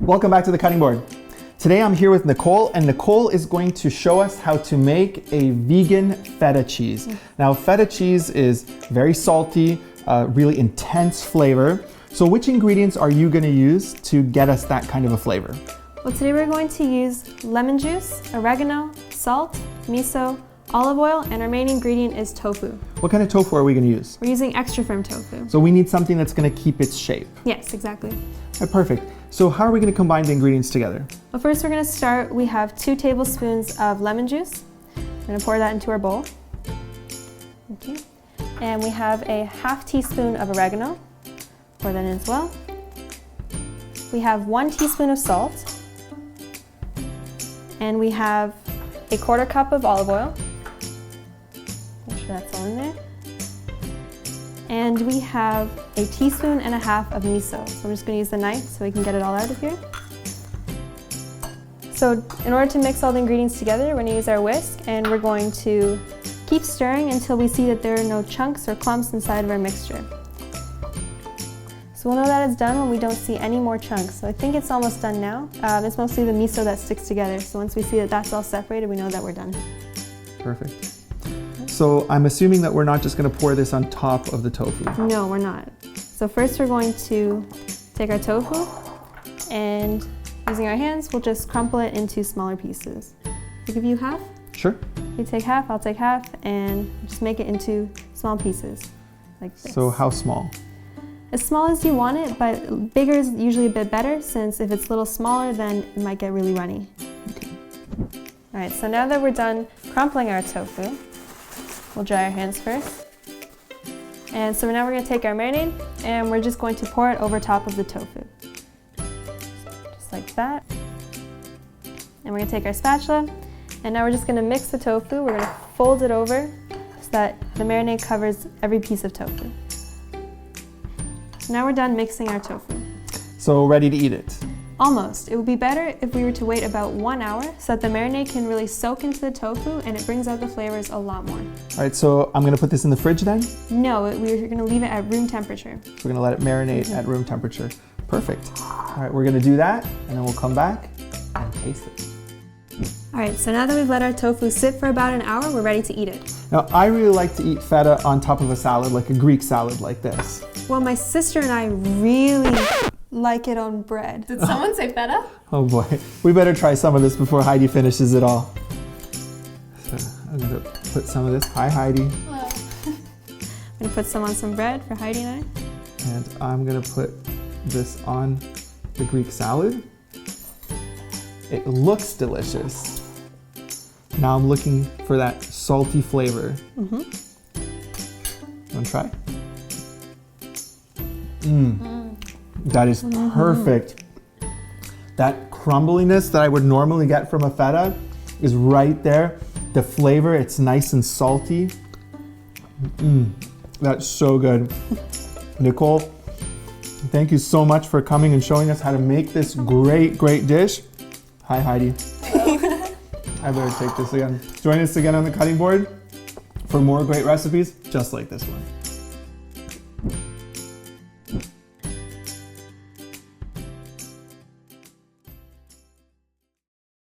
Welcome back to the cutting board. Today I'm here with Nicole, and Nicole is going to show us how to make a vegan feta cheese. Now, feta cheese is very salty, really intense flavor. So which ingredients are you going to use to get us that kind of a flavor? Well, today we're going to use lemon juice, oregano, salt, miso, olive oil, and our main ingredient is tofu. What kind of tofu are we going to use? We're using extra firm tofu. So we need something that's going to keep its shape. Yes, exactly. Right, perfect. So how are we going to combine the ingredients together? Well, first we're going to start, we have 2 tablespoons of lemon juice. We're going to pour that into our bowl. Okay. And we have a ½ teaspoon of oregano. Pour that in as well. We have 1 teaspoon of salt. And we have a ¼ cup of olive oil. Make sure that's all in there. And we have a teaspoon and a half of miso. So I'm just going to use the knife so we can get it all out of here. So in order to mix all the ingredients together, we're going to use our whisk, and we're going to keep stirring until we see that there are no chunks or clumps inside of our mixture. So we'll know that it's done when we don't see any more chunks. So I think it's almost done now. It's mostly the miso that sticks together. So once we see that that's all separated, we know that we're done. Perfect. So I'm assuming that we're not just going to pour this on top of the tofu. No, we're not. So first we're going to take our tofu, and using our hands, we'll just crumple it into smaller pieces. I'll give you half. Sure. You take half, I'll take half, and just make it into small pieces, like this. So how small? As small as you want it, but bigger is usually a bit better, since if it's a little smaller, then it might get really runny. Okay. All right, so now that we're done crumpling our tofu, we'll dry our hands first. And so now we're going to take our marinade, and we're just going to pour it over top of the tofu. Just like that. And we're going to take our spatula, and now we're just going to mix the tofu. We're going to fold it over so that the marinade covers every piece of tofu. So now we're done mixing our tofu. So ready to eat it? Almost. It would be better if we were to wait about 1 hour so that the marinade can really soak into the tofu and it brings out the flavors a lot more. All right, so I'm going to put this in the fridge then? No, we're going to leave it at room temperature. We're going to let it marinate at room temperature. Perfect. All right, we're going to do that, and then we'll come back and taste it. All right, so now that we've let our tofu sit for about an hour, we're ready to eat it. Now, I really like to eat feta on top of a salad, like a Greek salad like this. Well, my sister and I really like it on bread. Did someone say feta? Oh boy, we better try some of this before Heidi finishes it all. So I'm going to put some of this. Hi, Heidi. Hello. I'm going to put some on some bread for Heidi and I. And I'm going to put this on the Greek salad. It looks delicious. Now I'm looking for that salty flavor. You want to try? That is perfect. That crumbliness that I would normally get from a feta is right there. The flavor, it's nice and salty. That's so good. Nicole, thank you so much for coming and showing us how to make this great, great dish. Hi, Heidi. I better take this again. Join us again on the cutting board for more great recipes just like this one.